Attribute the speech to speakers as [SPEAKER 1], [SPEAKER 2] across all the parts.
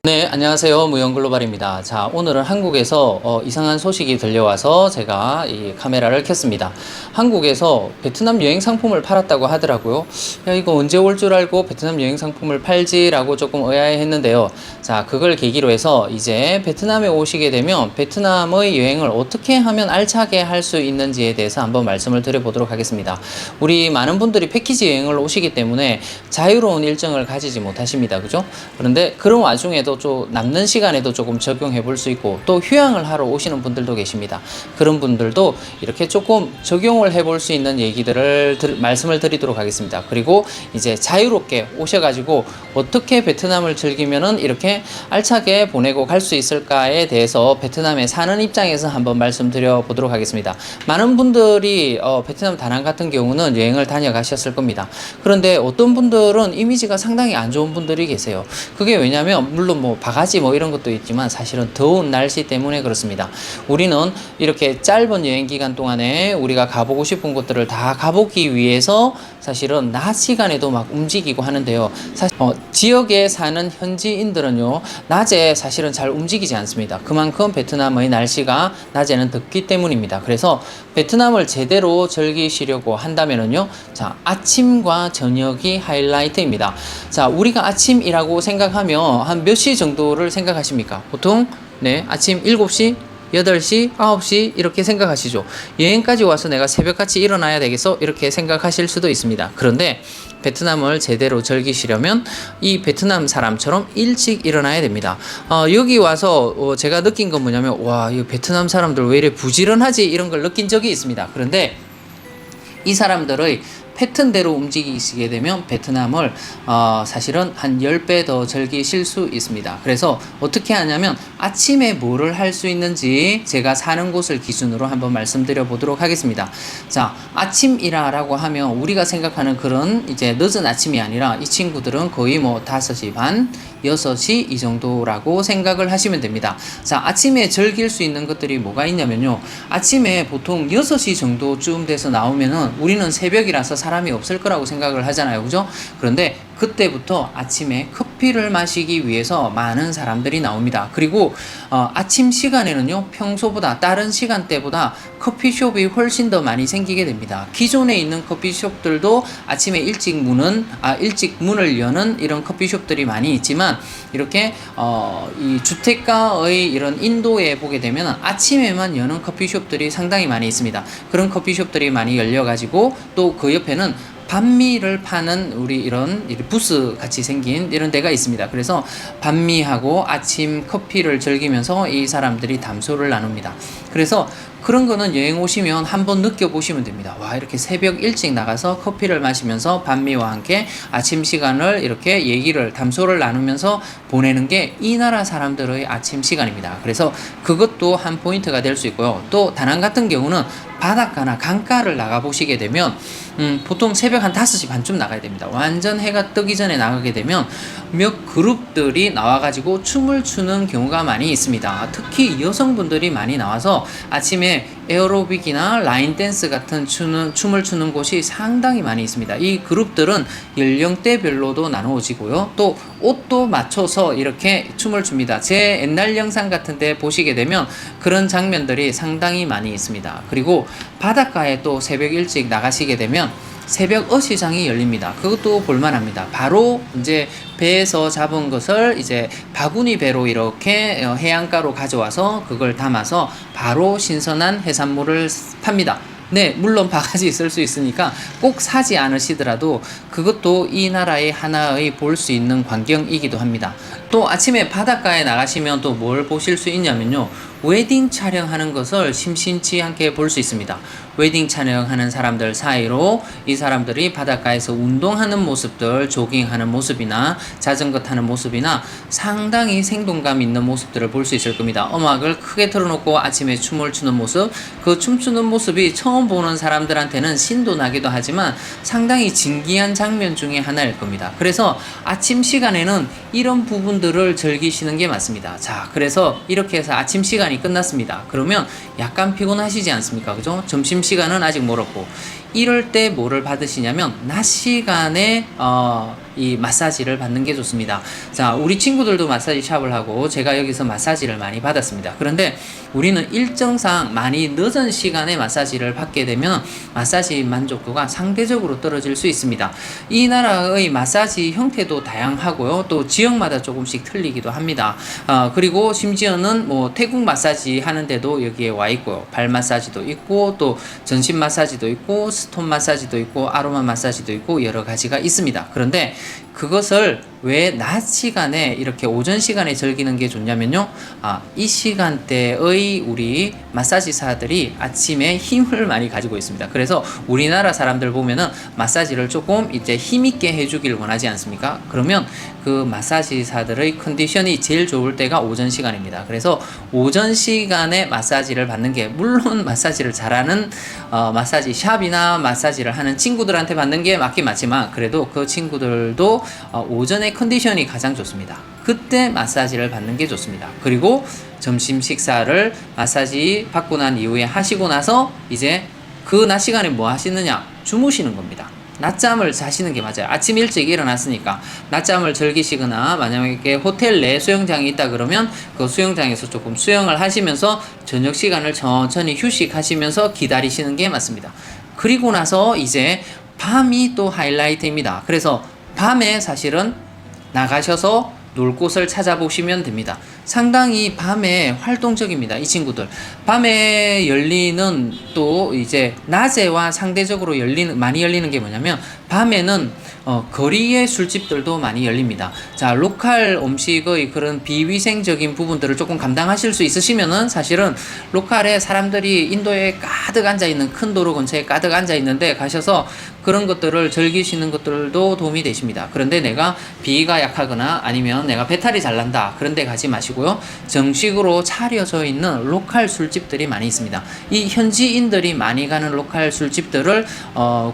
[SPEAKER 1] 네, 안녕하세요. 무용글로벌입니다. 자, 오늘은 한국에서 이상한 소식이 들려와서 제가 이 카메라를 켰습니다. 한국에서 베트남 여행 상품을 팔았다고 하더라고요. 야, 이거 언제 올 줄 알고 베트남 여행 상품을 팔지라고 조금 의아해했는데요. 자, 그걸 계기로 해서 이제 베트남에 오시게 되면 베트남의 여행을 어떻게 하면 알차게 할 수 있는지에 대해서 한번 말씀을 드려보도록 하겠습니다. 우리 많은 분들이 패키지 여행을 오시기 때문에 자유로운 일정을 가지지 못하십니다. 그죠? 그런데 그런 와중에도 좀 남는 시간에도 조금 적용해 볼 수 있고, 또 휴양을 하러 오시는 분들도 계십니다. 그런 분들도 이렇게 조금 적용을 해 볼 수 있는 얘기들을 말씀을 드리도록 하겠습니다. 그리고 이제 자유롭게 오셔가지고 어떻게 베트남을 즐기면은 이렇게 알차게 보내고 갈 수 있을까에 대해서 베트남에 사는 입장에서 한번 말씀드려 보도록 하겠습니다. 많은 분들이 베트남 다낭 같은 경우는 여행을 다녀가셨을 겁니다. 그런데 어떤 분들은 이미지가 상당히 안 좋은 분들이 계세요. 그게 왜냐면 물론 뭐 바가지 뭐 이런 것도 있지만 사실은 더운 날씨 때문에 그렇습니다. 우리는 이렇게 짧은 여행 기간 동안에 우리가 가보고 싶은 곳들을 다 가보기 위해서 사실은 낮 시간에도 막 움직이고 하는데요. 사실 지역에 사는 현지인들은요, 낮에 사실은 잘 움직이지 않습니다. 그만큼 베트남의 날씨가 낮에는 덥기 때문입니다. 그래서 베트남을 제대로 즐기시려고 한다면은요, 자, 아침과 저녁이 하이라이트입니다. 자, 우리가 아침이라고 생각하면 한 몇 시 정도를 생각하십니까? 보통 네, 아침 7시, 8시, 9시 이렇게 생각하시죠. 여행까지 와서 내가 새벽같이 일어나야 되겠어? 이렇게 생각하실 수도 있습니다. 그런데 베트남을 제대로 즐기시려면 이 베트남 사람처럼 일찍 일어나야 됩니다. 여기 와서 제가 느낀 건 뭐냐면, 와, 이 베트남 사람들 왜 이래 부지런하지? 이런 걸 느낀 적이 있습니다. 그런데 이 사람들의 패턴대로 움직이시게 되면 베트남을 사실은 한 10배 더 즐기실 수 있습니다. 그래서 어떻게 하냐면 아침에 뭐를 할 수 있는지 제가 사는 곳을 기준으로 한번 말씀드려 보도록 하겠습니다. 자, 아침이라고 하면 우리가 생각하는 그런 이제 늦은 아침이 아니라 이 친구들은 거의 뭐 5시 반, 6시 이 정도라고 생각을 하시면 됩니다. 자, 아침에 즐길 수 있는 것들이 뭐가 있냐면요, 아침에 보통 6시 정도쯤 돼서 나오면은 우리는 새벽이라서 사람이 없을 거라고 생각을 하잖아요. 그죠? 그런데 그때부터 아침에 커피를 마시기 위해서 많은 사람들이 나옵니다. 그리고 아침 시간에는요, 평소보다 다른 시간대보다 커피숍이 훨씬 더 많이 생기게 됩니다. 기존에 있는 커피숍들도 아침에 일찍 문을 여는 이런 커피숍들이 많이 있지만, 이렇게 이 주택가의 이런 인도에 보게 되면 아침에만 여는 커피숍들이 상당히 많이 있습니다. 그런 커피숍들이 많이 열려가지고 또 그 옆에는 반미를 파는 우리 이런 부스 같이 생긴 이런 데가 있습니다. 그래서 반미하고 아침 커피를 즐기면서 이 사람들이 담소를 나눕니다. 그래서 그런 거는 여행 오시면 한번 느껴보시면 됩니다. 와, 이렇게 새벽 일찍 나가서 커피를 마시면서 반미와 함께 아침 시간을 이렇게 담소를 나누면서 보내는 게 이 나라 사람들의 아침 시간입니다. 그래서 그것도 한 포인트가 될 수 있고요. 또 다낭 같은 경우는 바닷가나 강가를 나가보시게 되면 보통 새벽 한 5시 반쯤 나가야 됩니다. 완전 해가 뜨기 전에 나가게 되면 몇 그룹들이 나와가지고 춤을 추는 경우가 많이 있습니다. 특히 여성분들이 많이 나와서 아침에 에어로빅이나 라인 댄스 같은 춤을 추는 곳이 상당히 많이 있습니다. 이 그룹들은 연령대별로도 나누어지고요. 또 옷도 맞춰서 이렇게 춤을 춥니다. 제 옛날 영상 같은 데 보시게 되면 그런 장면들이 상당히 많이 있습니다. 그리고 바닷가에 또 새벽 일찍 나가시게 되면 새벽 어시장이 열립니다. 그것도 볼만합니다. 바로 이제 배에서 잡은 것을 이제 바구니 배로 이렇게 해안가로 가져와서 그걸 담아서 바로 신선한 해산물을 팝니다. 네, 물론 바가지 있을 수 있으니까 꼭 사지 않으시더라도 그것도 이 나라의 하나의 볼 수 있는 광경이기도 합니다. 또 아침에 바닷가에 나가시면 또 뭘 보실 수 있냐면요, 웨딩 촬영하는 것을 심심치 않게 볼 수 있습니다. 웨딩 촬영하는 사람들 사이로 이 사람들이 바닷가에서 운동하는 모습들, 조깅하는 모습이나 자전거 타는 모습이나 상당히 생동감 있는 모습들을 볼 수 있을 겁니다. 음악을 크게 틀어놓고 아침에 춤을 추는 모습, 그 춤추는 모습이 처음 보는 사람들한테는 신도 나기도 하지만 상당히 진기한 장면 중에 하나일 겁니다. 그래서 아침 시간에는 이런 부분들을 즐기시는 게 맞습니다. 자, 그래서 이렇게 해서 아침 시간이 끝났습니다. 그러면 약간 피곤하시지 않습니까? 그죠? 점심시간은 아직 멀었고 이럴 때 뭐를 받으시냐면 낮 시간에 이 마사지를 받는 게 좋습니다. 자, 우리 친구들도 마사지 샵을 하고 제가 여기서 마사지를 많이 받았습니다. 그런데 우리는 일정상 많이 늦은 시간에 마사지를 받게 되면 마사지 만족도가 상대적으로 떨어질 수 있습니다. 이 나라의 마사지 형태도 다양하고요. 또 지역마다 조금씩 틀리기도 합니다. 그리고 심지어는 뭐 태국 마사지 하는데도 여기에 와 있고요. 발 마사지도 있고 또 전신 마사지도 있고 스톤 마사지도 있고 아로마 마사지도 있고 여러 가지가 있습니다. 그런데 그것을 왜 낮 시간에 이렇게 오전 시간에 즐기는 게 좋냐면요. 이 시간대의 우리 마사지사들이 아침에 힘을 많이 가지고 있습니다. 그래서 우리나라 사람들 보면은 마사지를 조금 이제 힘있게 해주길 원하지 않습니까? 그러면 그 마사지사들의 컨디션이 제일 좋을 때가 오전 시간입니다. 그래서 오전 시간에 마사지를 받는 게 물론 마사지를 잘하는 마사지 샵이나 마사지를 하는 친구들한테 받는 게 맞긴 맞지만 그래도 그 친구들도 오전에 컨디션이 가장 좋습니다. 그때 마사지를 받는 게 좋습니다. 그리고 점심 식사를 마사지 받고 난 이후에 하시고 나서 이제 그 낮 시간에 뭐 하시느냐? 주무시는 겁니다. 낮잠을 자시는 게 맞아요. 아침 일찍 일어났으니까 낮잠을 즐기시거나 만약에 호텔 내 수영장이 있다 그러면 그 수영장에서 조금 수영을 하시면서 저녁 시간을 천천히 휴식하시면서 기다리시는 게 맞습니다. 그리고 나서 이제 밤이 또 하이라이트입니다. 그래서 밤에 사실은 나가셔서 놀 곳을 찾아보시면 됩니다. 상당히 밤에 활동적입니다. 이 친구들. 밤에 열리는 또 이제 낮에와 상대적으로 많이 열리는 게 뭐냐면 밤에는 거리의 술집들도 많이 열립니다. 자, 로컬 음식의 그런 비위생적인 부분들을 조금 감당하실 수 있으시면은 사실은 로컬에 사람들이 인도에 가득 앉아있는 큰 도로 근처에 가득 앉아있는데 가셔서 그런 것들을 즐기시는 것들도 도움이 되십니다. 그런데 내가 비위가 약하거나 아니면 내가 배탈이 잘 난다. 그런데 가지 마시고요. 정식으로 차려져 있는 로컬 술집들이 많이 있습니다. 이 현지인들이 많이 가는 로컬 술집들을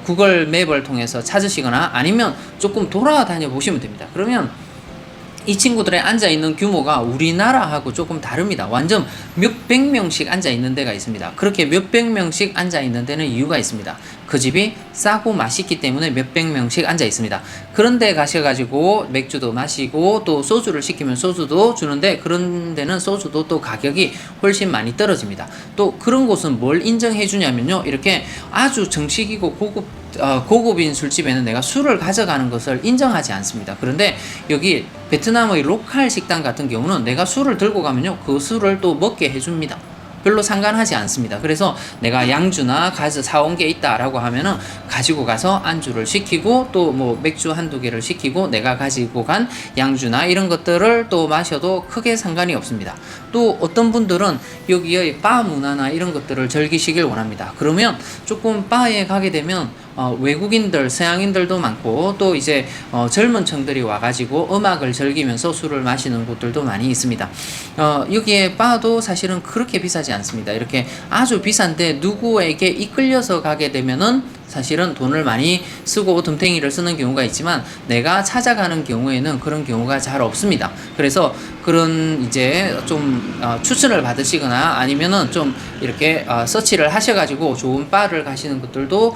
[SPEAKER 1] 구글 맵을 통해서 찾으시거나 아니면 조금 돌아다녀 보시면 됩니다. 그러면 이 친구들의 앉아있는 규모가 우리나라하고 조금 다릅니다. 완전 몇백 명씩 앉아있는 데가 있습니다. 그렇게 몇백 명씩 앉아있는 데는 이유가 있습니다. 그 집이 싸고 맛있기 때문에 몇백 명씩 앉아있습니다. 그런 데 가셔가지고 맥주도 마시고 또 소주를 시키면 소주도 주는데 그런 데는 소주도 또 가격이 훨씬 많이 떨어집니다. 또 그런 곳은 뭘 인정해 주냐면요. 이렇게 아주 정식이고 고급인 술집에는 내가 술을 가져가는 것을 인정하지 않습니다. 그런데 여기 베트남의 로컬 식당 같은 경우는 내가 술을 들고 가면요. 그 술을 또 먹게 해줍니다. 별로 상관하지 않습니다. 그래서 내가 양주나 가서 사온 게 있다라고 하면은 가지고 가서 안주를 시키고 또 뭐 맥주 한두 개를 시키고 내가 가지고 간 양주나 이런 것들을 또 마셔도 크게 상관이 없습니다. 또 어떤 분들은 여기의 바 문화나 이런 것들을 즐기시길 원합니다. 그러면 조금 바에 가게 되면 외국인들, 서양인들도 많고 또 이제 젊은 층들이 와가지고 음악을 즐기면서 술을 마시는 곳들도 많이 있습니다. 여기에 바도 사실은 그렇게 비싸지 않습니다. 이렇게 아주 비싼데 누구에게 이끌려서 가게 되면은 사실은 돈을 많이 쓰고 덤탱이를 쓰는 경우가 있지만 내가 찾아가는 경우에는 그런 경우가 잘 없습니다. 그래서 그런 이제 좀 추천을 받으시거나 아니면은 좀 이렇게 서치를 하셔가지고 좋은 바를 가시는 것들도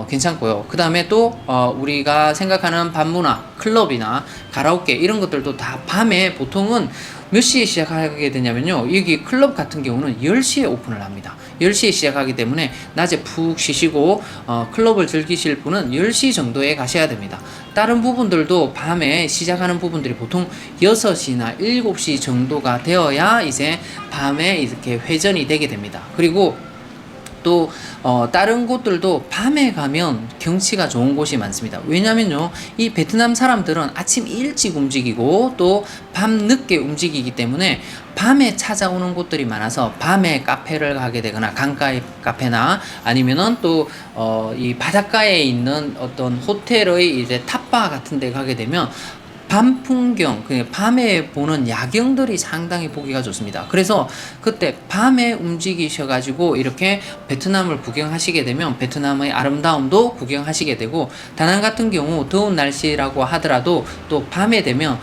[SPEAKER 1] 괜찮고요. 그 다음에 또 우리가 생각하는 밤문화, 클럽이나 가라오케 이런 것들도 다 밤에 보통은 몇 시에 시작하게 되냐면요. 여기 클럽 같은 경우는 10시에 오픈을 합니다. 10시에 시작하기 때문에 낮에 푹 쉬시고 클럽을 즐기실 분은 10시 정도에 가셔야 됩니다. 다른 부분들도 밤에 시작하는 부분들이 보통 6시나 7시 정도가 되어야 이제 밤에 이렇게 회전이 되게 됩니다. 그리고 또 다른 곳들도 밤에 가면 경치가 좋은 곳이 많습니다. 왜냐면요, 이 베트남 사람들은 아침 일찍 움직이고 또 밤 늦게 움직이기 때문에 밤에 찾아오는 곳들이 많아서 밤에 카페를 가게 되거나 강가의 카페나 아니면은 또 이 바닷가에 있는 어떤 호텔의 이제 탑바 같은 데 가게 되면 밤 풍경, 밤에 보는 야경들이 상당히 보기가 좋습니다. 그래서 그때 밤에 움직이셔가지고 이렇게 베트남을 구경하시게 되면 베트남의 아름다움도 구경하시게 되고 다낭 같은 경우 더운 날씨라고 하더라도 또 밤에 되면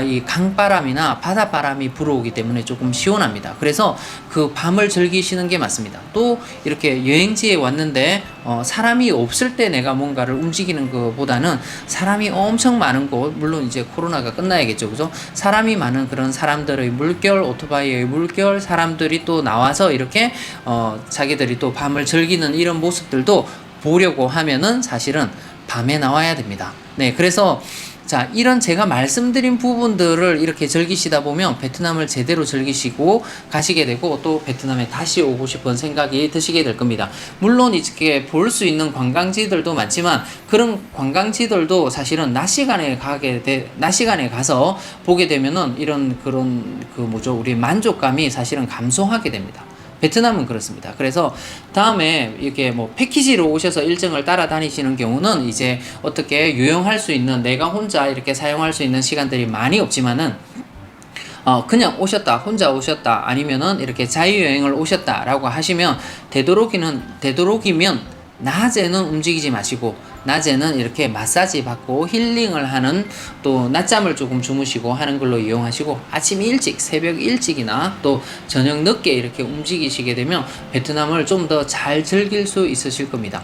[SPEAKER 1] 이 강바람이나 바닷바람이 불어오기 때문에 조금 시원합니다. 그래서 그 밤을 즐기시는 게 맞습니다. 또 이렇게 여행지에 왔는데 사람이 없을 때 내가 뭔가를 움직이는 것보다는 사람이 엄청 많은 곳, 물론 이제 코로나가 끝나야겠죠, 그죠? 사람이 많은 그런 사람들의 물결, 오토바이의 물결, 사람들이 또 나와서 이렇게 자기들이 또 밤을 즐기는 이런 모습들도 보려고 하면은 사실은 밤에 나와야 됩니다. 네, 그래서 자, 이런 제가 말씀드린 부분들을 이렇게 즐기시다 보면 베트남을 제대로 즐기시고 가시게 되고 또 베트남에 다시 오고 싶은 생각이 드시게 될 겁니다. 물론 이렇게 볼 수 있는 관광지들도 많지만 그런 관광지들도 사실은 낮 시간에 가서 보게 되면은 이런 그런 우리 만족감이 사실은 감소하게 됩니다. 베트남은 그렇습니다. 그래서 다음에 이렇게 뭐 패키지로 오셔서 일정을 따라다니시는 경우는 이제 어떻게 유용할 수 있는, 내가 혼자 이렇게 사용할 수 있는 시간들이 많이 없지만은 그냥 오셨다, 혼자 오셨다, 아니면은 이렇게 자유여행을 오셨다라고 하시면 되도록이면 낮에는 움직이지 마시고 낮에는 이렇게 마사지 받고 힐링을 하는, 또 낮잠을 조금 주무시고 하는 걸로 이용하시고 아침 일찍, 새벽 일찍이나 또 저녁 늦게 이렇게 움직이시게 되면 베트남을 좀 더 잘 즐길 수 있으실 겁니다.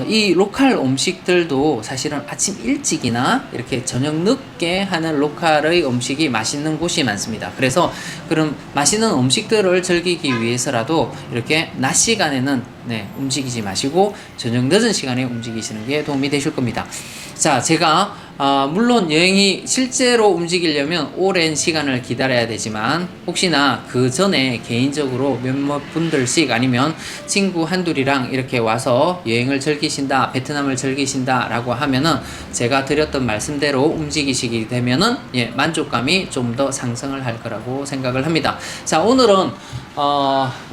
[SPEAKER 1] 이 로컬 음식들도 사실은 아침 일찍이나 이렇게 저녁 늦게 하는 로컬의 음식이 맛있는 곳이 많습니다. 그래서 그런 맛있는 음식들을 즐기기 위해서라도 이렇게 낮 시간에는 움직이지 마시고 저녁 늦은 시간에 움직이시는 게 도움이 되실 겁니다. 자, 제가 물론 여행이 실제로 움직이려면 오랜 시간을 기다려야 되지만 혹시나 그 전에 개인적으로 몇몇 분들씩 아니면 친구 한둘이랑 이렇게 와서 여행을 즐기신다, 베트남을 즐기신다 라고 하면은 제가 드렸던 말씀대로 움직이시게 되면은 만족감이 좀 더 상승을 할 거라고 생각을 합니다. 자, 오늘은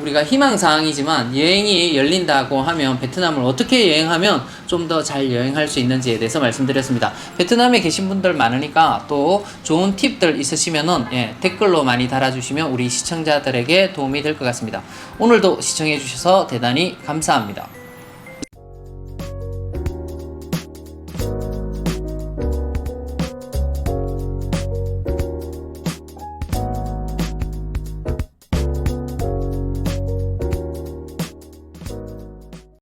[SPEAKER 1] 우리가 희망사항이지만 여행이 열린다고 하면 베트남을 어떻게 여행하면 좀 더 잘 여행할 수 있는지에 대해서 말씀드렸습니다. 베트남에 계신 분들 많으니까 또 좋은 팁들 있으시면은 댓글로 많이 달아주시면 우리 시청자들에게 도움이 될 것 같습니다. 오늘도 시청해 주셔서 대단히 감사합니다.